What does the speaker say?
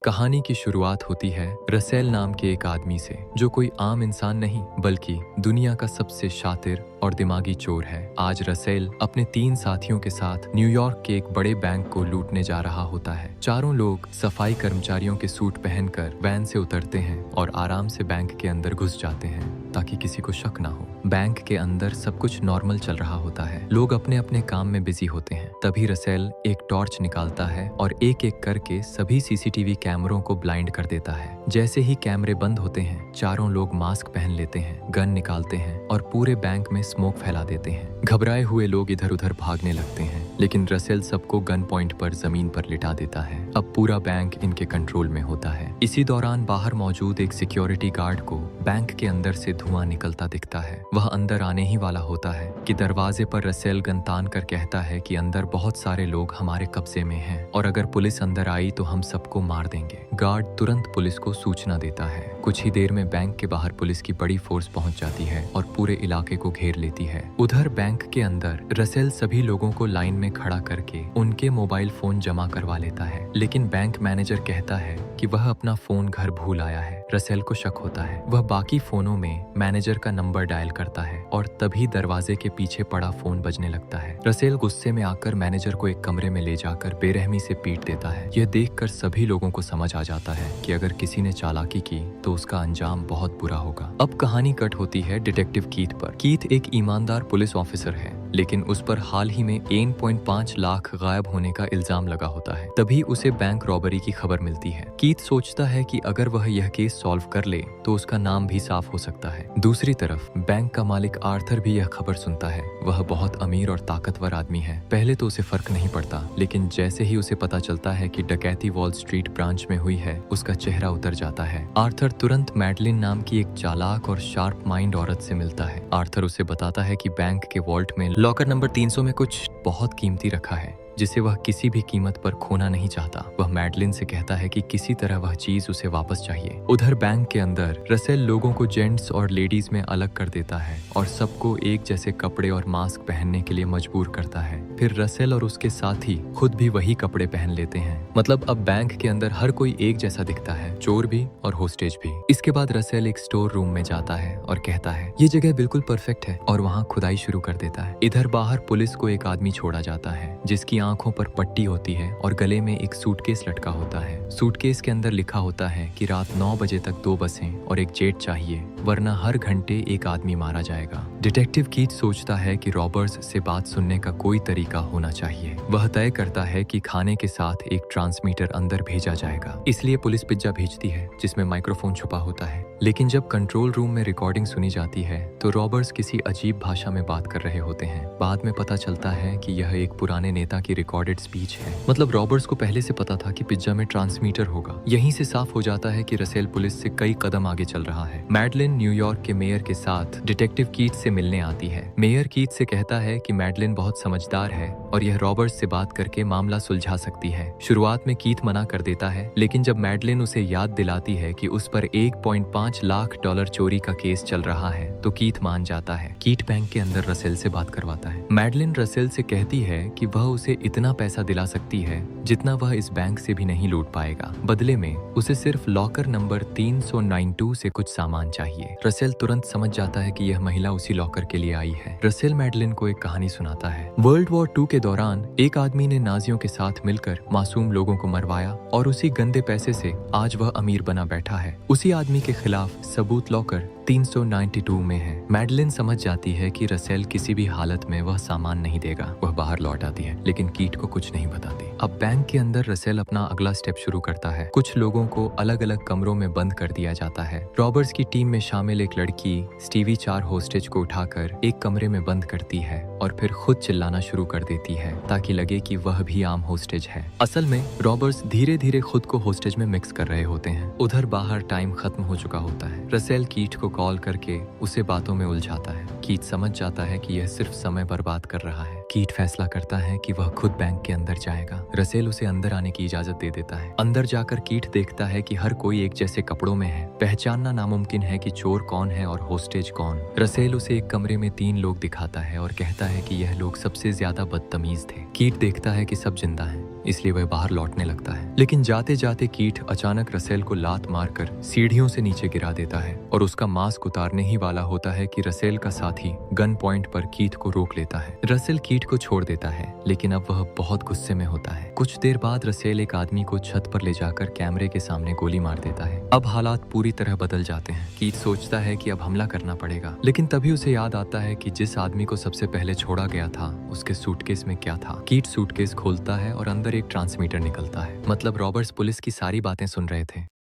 कहानी की शुरुआत होती है रसेल नाम के एक आदमी से, जो कोई आम इंसान नहीं बल्कि दुनिया का सबसे शातिर और दिमागी चोर है। आज रसेल अपने 3 साथियों के साथ न्यूयॉर्क के एक बड़े बैंक को लूटने जा रहा होता है। चारों लोग सफाई कर्मचारियों के सूट पहनकर वैन से उतरते हैं और आराम से बैंक के अंदर घुस जाते हैं ताकि किसी को शक ना हो। बैंक के अंदर सब कुछ नॉर्मल चल रहा होता है, लोग अपने अपने काम में बिजी होते हैं। तभी रसेल एक टॉर्च निकालता है और एक एक करके सभी सीसीटीवी कैमरों को ब्लाइंड कर देता है। जैसे ही कैमरे बंद होते हैं, चारों लोग मास्क पहन लेते हैं, गन निकालते हैं और पूरे बैंक में स्मोक फैला देते हैं। घबराए हुए लोग इधर उधर भागने लगते हैं, लेकिन रसेल सबको गन पॉइंट पर जमीन पर लिटा देता है। अब पूरा बैंक इनके कंट्रोल में होता है। इसी दौरान बाहर मौजूद एक सिक्योरिटी गार्ड को बैंक के अंदर से धुआं निकलता दिखता है। वह अंदर आने ही वाला होता है कि दरवाजे पर रसेल गन तान कर कहता है कि अंदर बहुत सारे लोग हमारे कब्जे में हैं और अगर पुलिस अंदर आई तो हम सबको मार देंगे। गार्ड तुरंत पुलिस को सूचना देता है। कुछ ही देर में बैंक के बाहर पुलिस की बड़ी फोर्स पहुंच जाती है और पूरे इलाके को घेर लेती है। उधर बैंक के अंदर रसेल सभी लोगों को लाइन में खड़ा करके उनके मोबाइल फोन जमा करवा लेता है, लेकिन बैंक मैनेजर कहता है कि वह अपना फोन घर भूल आया है। रसेल को शक होता है। वह बाकी फोनों में मैनेजर का नंबर डायल करता है और तभी दरवाजे के पीछे पड़ा फोन बजने लगता है। रसेल गुस्से में आकर मैनेजर को एक कमरे में ले जाकर बेरहमी से पीट देता है। यह देखकर सभी लोगों को समझ आ जाता है कि अगर किसी ने चालाकी की तो उसका अंजाम बहुत बुरा होगा। अब कहानी कट होती है डिटेक्टिव कीथ पर। कीथ एक ईमानदार पुलिस ऑफिसर है, लेकिन उस पर हाल ही में 1.5 लाख गायब होने का इल्जाम लगा होता है। तभी उसे बैंक रॉबरी की खबर मिलती है। कीथ सोचता है कि अगर वह यह केस सॉल्व कर ले तो उसका नाम भी साफ हो सकता है। दूसरी तरफ बैंक का मालिक आर्थर भी यह खबर सुनता है। वह बहुत अमीर और ताकतवर आदमी है। पहले तो उसे फर्क नहीं पड़ता, लेकिन जैसे ही उसे पता चलता है कि डकैती वॉल स्ट्रीट ब्रांच में हुई है, उसका चेहरा उतर जाता है। आर्थर तुरंत मैडलिन नाम की एक चालाक और शार्प माइंड औरत से मिलता है। आर्थर उसे बताता है कि बैंक के वॉल्ट में लॉकर नंबर 300 में कुछ बहुत कीमती रखा है जिसे वह किसी भी कीमत पर खोना नहीं चाहता। वह मैडलिन से कहता है कि किसी तरह वह चीज उसे वापस चाहिए। उधर बैंक के अंदर रसेल लोगों को जेंट्स और लेडीज में अलग कर देता है और सबको एक जैसे कपड़े और मास्क पहनने के लिए मजबूर करता है। फिर रसेल और उसके साथी खुद भी वही कपड़े पहन लेते हैं। मतलब अब बैंक के अंदर हर कोई एक जैसा दिखता है, चोर भी और होस्टेज भी। इसके बाद रसेल एक स्टोर रूम में जाता है और कहता है ये जगह बिल्कुल परफेक्ट है और वहाँ खुदाई शुरू कर देता है। इधर बाहर पुलिस को एक आदमी छोड़ा जाता है जिसकी आंखों पर पट्टी होती है और गले में एक सूटकेस लटका होता है। सूटकेस के अंदर लिखा होता है कि रात 9 बजे तक 2 बसें और एक जेट चाहिए, वरना हर घंटे एक आदमी मारा जाएगा। डिटेक्टिव कीथ सोचता है कि रॉबर्स से बात सुनने का कोई तरीका होना चाहिए। वह तय करता है कि खाने के साथ एक ट्रांसमीटर अंदर भेजा जाएगा, इसलिए पुलिस पिज्जा भेजती है जिसमें माइक्रोफोन छुपा होता है। लेकिन जब कंट्रोल रूम में रिकॉर्डिंग सुनी जाती है तो रॉबर्ट्स किसी अजीब भाषा में बात कर रहे होते हैं। बाद में पता चलता है कि यह एक पुराने नेता की रिकॉर्डेड स्पीच है। मतलब रॉबर्ट्स को पहले से पता था कि पिज्जा में ट्रांसमीटर होगा। यहीं से साफ हो जाता है कि रसेल पुलिस से कई कदम आगे चल रहा है। मैडलिन न्यूयॉर्क के मेयर के साथ डिटेक्टिव कीथ से मिलने आती है। मेयर कीथ से कहता है कि मैडलिन बहुत समझदार है और यह रॉबर्ट्स से बात करके मामला सुलझा सकती है। शुरुआत में कीथ मना कर देता है, लेकिन जब मैडलिन उसे याद दिलाती है कि उस पर 1.5 लाख डॉलर चोरी का केस चल रहा है तो कीथ मान जाता है। कीथ बैंक के अंदर रसेल से बात करवाता है। मैडलिन रसेल से कहती है कि वह उसे इतना पैसा दिला सकती है जितना वह इस बैंक से भी नहीं लूट पाएगा। बदले में उसे सिर्फ लॉकर नंबर 392 से कुछ सामान चाहिए। रसेल तुरंत समझ जाता है कि यह महिला उसी लॉकर के लिए आई है। रसेल मैडलिन को एक कहानी सुनाता है। वर्ल्ड वॉर 2 के दौरान एक आदमी ने नाजियों के साथ मिलकर मासूम लोगों को मरवाया और उसी गंदे पैसे से आज वह अमीर बना बैठा है। उसी आदमी के खिलाफ सबूत लॉकर 392 में है। मैडलिन समझ जाती है कि रसेल किसी भी हालत में वह सामान नहीं देगा। वह बाहर लौट आती है, लेकिन कीथ को कुछ नहीं बताती। अब बैंक के अंदर रसेल अपना अगला स्टेप शुरू करता है। कुछ लोगों को अलग अलग कमरों में बंद कर दिया जाता है। रॉबर्ट्स की टीम में शामिल एक लड़की स्टीवी 4 होस्टेज को उठाकर एक कमरे में बंद करती है और फिर खुद चिल्लाना शुरू कर देती है ताकि लगे कि वह भी आम होस्टेज है। असल में रॉबर्ट्स धीरे धीरे खुद को होस्टेज में मिक्स कर रहे होते हैं। उधर बाहर टाइम खत्म हो चुका होता है। रसेल कीथ को कॉल करके उसे बातों में उलझाता है। कीथ समझ जाता है कि यह सिर्फ समय बर्बाद कर रहा है। कीथ फैसला करता है कि वह खुद बैंक के अंदर जाएगा। रसेल उसे अंदर आने की इजाजत दे देता है। अंदर जाकर कीथ देखता है कि हर कोई एक जैसे कपड़ों में है। पहचानना नामुमकिन है कि चोर कौन है और होस्टेज कौन। रसेल उसे एक कमरे में 3 लोग दिखाता है और कहता है कि यह लोग सबसे ज्यादा बदतमीज थे। कीथ देखता है कि सब जिंदा हैं। इसलिए वह बाहर लौटने लगता है। लेकिन जाते जाते कीट अचानक रसेल को लात मारकर सीढ़ियों से नीचे गिरा देता है और उसका मास्क उतारने ही वाला होता है कि रसेल का साथी गन पॉइंट पर कीट को रोक लेता है। रसेल कीट को छोड़ देता है, लेकिन अब वह बहुत गुस्से में होता है। कुछ देर बाद रसेल एक आदमी को छत पर ले जाकर कैमरे के सामने गोली मार देता है। अब हालात पूरी तरह बदल जाते हैं। कीट सोचता है कि अब हमला करना पड़ेगा, लेकिन तभी उसे याद आता है कि जिस आदमी को सबसे पहले छोड़ा गया था उसके सूटकेस में क्या था। कीट सूटकेस खोलता है और अंदर एक ट्रांसमीटर निकलता है। मतलब रॉबर्ट्स पुलिस की सारी बातें सुन रहे थे।